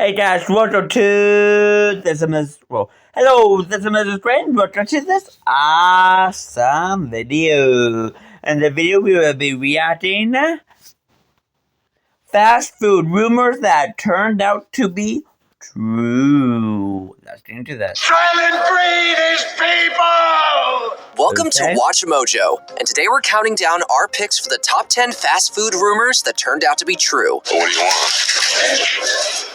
Hey guys, welcome to hello, this is Mrs. Friend. Welcome to this awesome video. In the video, we will be reacting fast food rumors that turned out to be true. Let's get into that. Silent Breed is people! Welcome to Watch Mojo, and today we're counting down our picks for the top 10 fast food rumors that turned out to be true. What do you want?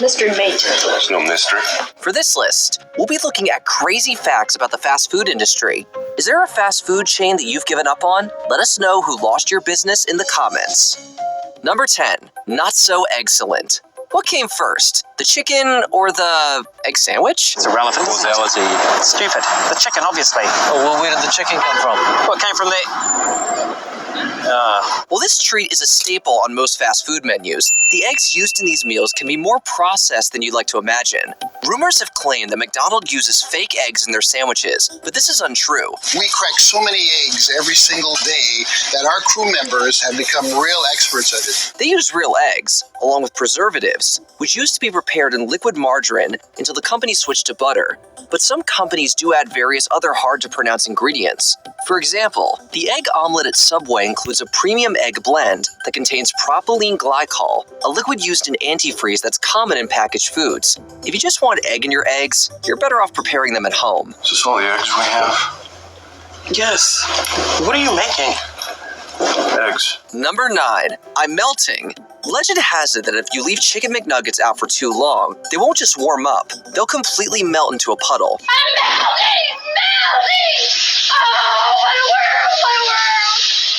Mystery mate. There's no mystery. For this list, we'll be looking at crazy facts about the fast food industry. Is there a fast food chain that you've given up on? Let us know who lost your business in the comments. Number 10, not so excellent. What came first, the chicken or the egg sandwich? It's irrelevant. Causality. Stupid. The chicken, obviously. Oh, well, where did the chicken come from? What came from the... Well, this treat is a staple on most fast food menus. The eggs used in these meals can be more processed than you'd like to imagine. Rumors have claimed that McDonald's uses fake eggs in their sandwiches, but this is untrue. We crack so many eggs every single day that our crew members have become real experts at it. They use real eggs, along with preservatives, which used to be prepared in liquid margarine until the company switched to butter. But some companies do add various other hard-to-pronounce ingredients. For example, the egg omelet at Subway includes a premium egg blend that contains propylene glycol, a liquid used in antifreeze that's common in packaged foods. If you just want egg in your eggs, you're better off preparing them at home. Is this all the eggs we have? Yes. What are you making? Eggs. Number 9. I'm melting. Legend has it that if you leave chicken McNuggets out for too long, they won't just warm up, they'll completely melt into a puddle. I'm melting! Oh, what a world, what a world!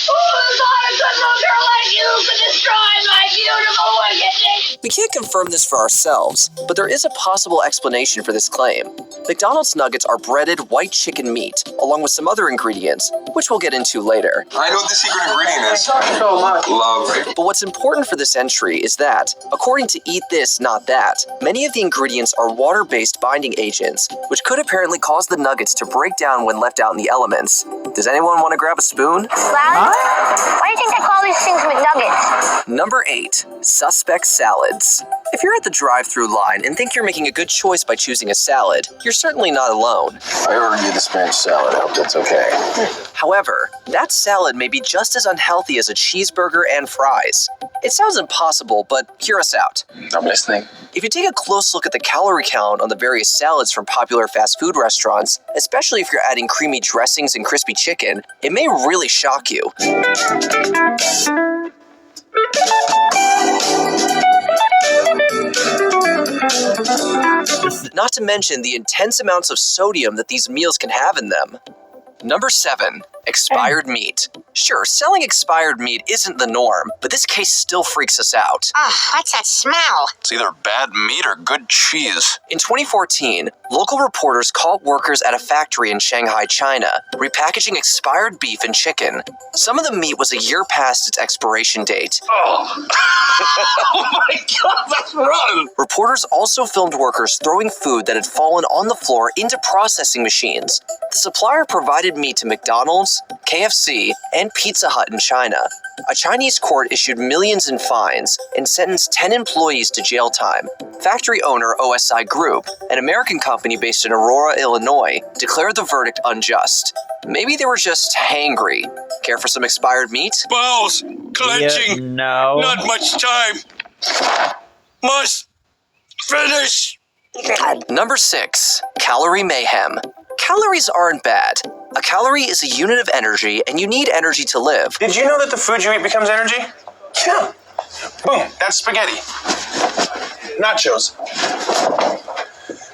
Who thought a good little girl like you could destroy my beautiful wickedness? We can't confirm this for ourselves, but there is a possible explanation for this claim. McDonald's nuggets are breaded white chicken meat, along with some other ingredients, which we'll get into later. I know what the secret ingredient is. So much. Love. But what's important for this entry is that, according to Eat This, Not That, many of the ingredients are water-based binding agents, which could apparently cause the nuggets to break down when left out in the elements. Does anyone want to grab a spoon? Salad? Why do you think they call these things McNuggets? Number 8. Suspect salads. If you're at the drive-thru line and think you're making a good choice by choosing a salad, you're certainly not alone. I ordered you the Spanish salad. I hope that's okay. However, that salad may be just as unhealthy as a cheeseburger and fries. It sounds impossible, but hear us out. I'm listening. If you take a close look at the calorie count on the various salads from popular fast food restaurants, especially if you're adding creamy dressings and crispy chicken, it may really shock you. Not to mention the intense amounts of sodium that these meals can have in them. Number 7. Expired meat. Sure, selling expired meat isn't the norm, but this case still freaks us out. What's that smell? It's either bad meat or good cheese. In 2014, local reporters caught workers at a factory in Shanghai, China, repackaging expired beef and chicken. Some of the meat was a year past its expiration date. Oh. Oh my God, that's rotten. Reporters also filmed workers throwing food that had fallen on the floor into processing machines. The supplier provided meat to McDonald's, KFC, and Pizza Hut in China. A Chinese court issued millions in fines and sentenced 10 employees to jail time. Factory owner OSI Group, an American company based in Aurora, Illinois, declared the verdict unjust. Maybe they were just hangry. Care for some expired meat? Bowels clenching. Yeah, no. Not much time. Must finish. Number 6. Calorie mayhem. Calories aren't bad. A calorie is a unit of energy, and you need energy to live. Did you know that the food you eat becomes energy? Yeah. Boom, that's spaghetti. Nachos.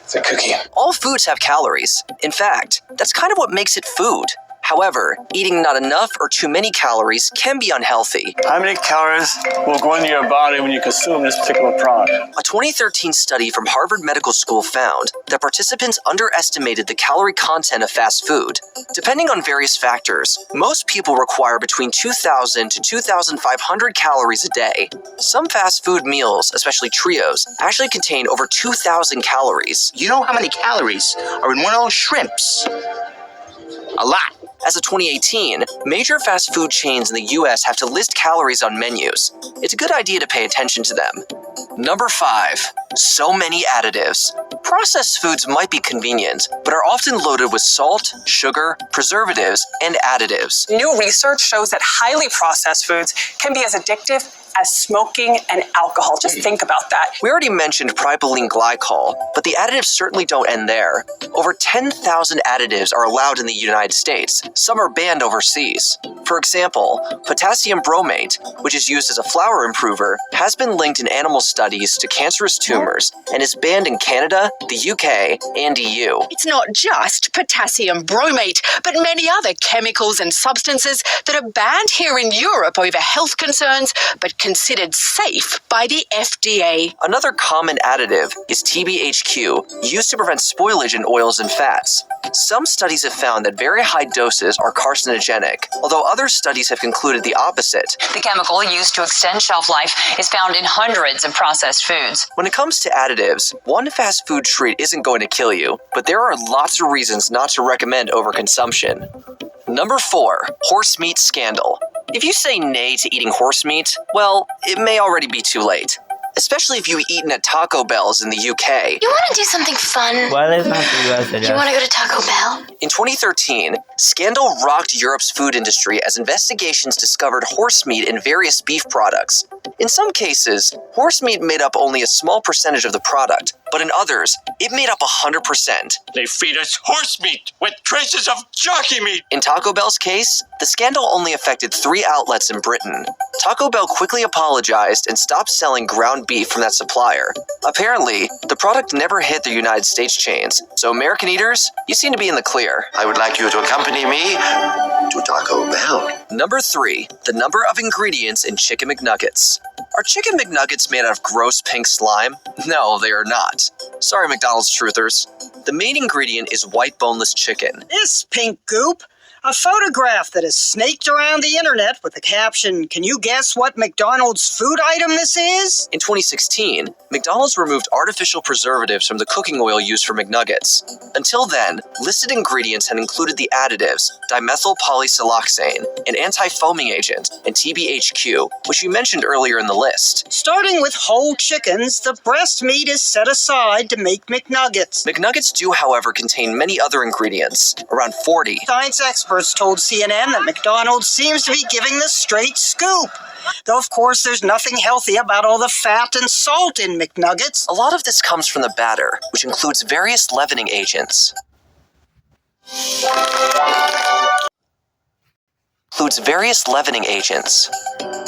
It's a cookie. All foods have calories. In fact, that's kind of what makes it food. However, eating not enough or too many calories can be unhealthy. How many calories will go into your body when you consume this particular product? A 2013 study from Harvard Medical School found that participants underestimated the calorie content of fast food. Depending on various factors, most people require between 2,000 to 2,500 calories a day. Some fast food meals, especially trios, actually contain over 2,000 calories. You know how many calories are in one of those shrimps? A lot. As of 2018, major fast food chains in the US have to list calories on menus. It's a good idea to pay attention to them. Number 5. So many additives. Processed foods might be convenient, but are often loaded with salt, sugar, preservatives, and additives. New research shows that highly processed foods can be as addictive as smoking and alcohol. Just think about that. We already mentioned propylene glycol, but the additives certainly don't end there. Over 10,000 additives are allowed in the United States. Some are banned overseas. For example, potassium bromate, which is used as a flour improver, has been linked in animal studies to cancerous tumors and is banned in Canada, the UK, and EU. It's not just potassium bromate, but many other chemicals and substances that are banned here in Europe over health concerns, but considered safe by the FDA. Another common additive is TBHQ, used to prevent spoilage in oils and fats. Some studies have found that very high doses are carcinogenic, although other studies have concluded the opposite. The chemical used to extend shelf life is found in hundreds of processed foods. When it comes to additives, one fast food treat isn't going to kill you, but there are lots of reasons not to recommend overconsumption. Number 4. Horse meat scandal. If you say nay to eating horse meat, well, it may already be too late. Especially if you've eaten at Taco Bell's in the UK. You want to do something fun? Well, it's not the US, Do you want to go to Taco Bell? In 2013, scandal rocked Europe's food industry as investigations discovered horse meat in various beef products. In some cases, horse meat made up only a small percentage of the product, but in others, it made up 100%. They feed us horse meat with traces of jockey meat. In Taco Bell's case, the scandal only affected 3 outlets in Britain. Taco Bell quickly apologized and stopped selling ground beef from that supplier. Apparently, the product never hit the United States chains, so American eaters, you seem to be in the clear. I would like you to accompany me to Taco Bell. Number 3, the number of ingredients in Chicken McNuggets. Are Chicken McNuggets made out of gross pink slime? No, they are not. Sorry, McDonald's truthers. The main ingredient is white boneless chicken. This pink goop, a photograph that is snaked around the internet with the caption, "Can you guess what McDonald's food item this is?" In 2016, McDonald's removed artificial preservatives from the cooking oil used for McNuggets. Until then, listed ingredients had included the additives dimethyl polysiloxane, an anti-foaming agent, and TBHQ, which we mentioned earlier in the list. Starting with whole chickens, the breast meat is set aside to make McNuggets. McNuggets do, however, contain many other ingredients, around 40. Science experts told CNN that McDonald's seems to be giving the straight scoop. Though, of course, there's nothing healthy about all the fat and salt in McNuggets. A lot of this comes from the batter, which includes various leavening agents.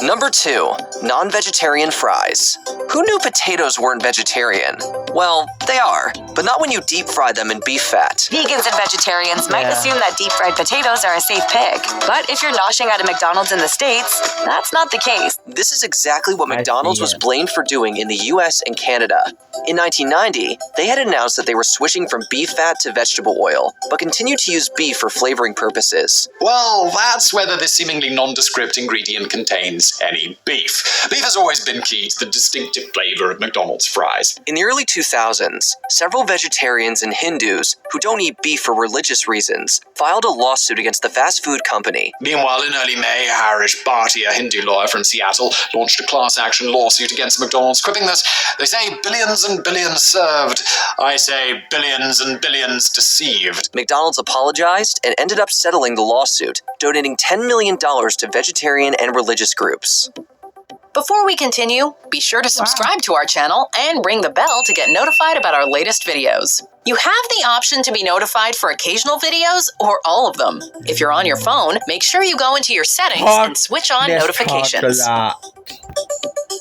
Number 2, non-vegetarian fries. Who knew potatoes weren't vegetarian? Well, they are, but not when you deep fry them in beef fat. Vegans and vegetarians might assume that deep-fried potatoes are a safe pick. But if you're noshing at a McDonald's in the States, that's not the case. This is exactly what McDonald's was blamed for doing in the US and Canada. In 1990, they had announced that they were switching from beef fat to vegetable oil, but continued to use beef for flavoring purposes. Well, that's whether this seemingly nondescript ingredient contains any beef. Beef has always been key to the distinctive flavor of McDonald's fries. In the early 2000s, several vegetarians and Hindus who don't eat beef for religious reasons filed a lawsuit against the fast food company. Meanwhile, in early May, Harish Bhatia, a Hindu lawyer from Seattle, launched a class action lawsuit against McDonald's, quipping that they say billions and billions served. I say billions and billions deceived. McDonald's apologized and ended up settling the lawsuit, donating $10 million to vegetarian and religious groups. Before we continue, be sure to subscribe to our channel and ring the bell to get notified about our latest videos. You have the option to be notified for occasional videos or all of them. If you're on your phone, make sure you go into your settings and switch on notifications.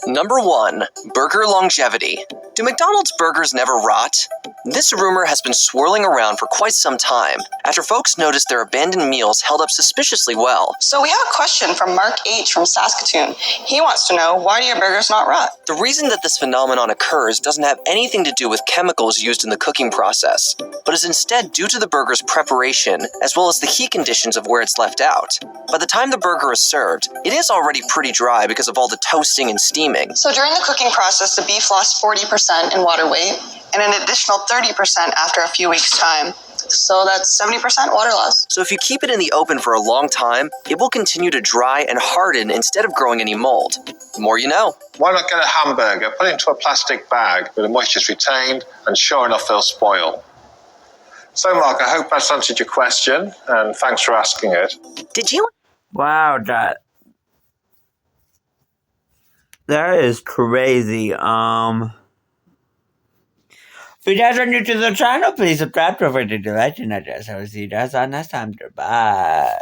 Number 1, burger longevity. Do McDonald's burgers never rot? This rumor has been swirling around for quite some time after folks noticed their abandoned meals held up suspiciously well. So we have a question from Mark H. from Saskatoon. He wants to know, why do your burgers not rot? The reason that this phenomenon occurs doesn't have anything to do with chemicals used in the cooking process, but is instead due to the burger's preparation as well as the heat conditions of where it's left out. By the time the burger is served, it is already pretty dry because of all the toasting and steaming. So during the cooking process, the beef lost 40% in water weight and an additional 30% after a few weeks' time. So that's 70% water loss. So if you keep it in the open for a long time, it will continue to dry and harden instead of growing any mold. The more you know. Why not get a hamburger, put it into a plastic bag where the moisture is retained, and sure enough, they'll spoil. So, Mark, I hope that's answered your question, and thanks for asking it. Did you? Wow, that is crazy. If you guys are new to the channel, please subscribe to avoid the legend address. I will see you guys on next time. Goodbye.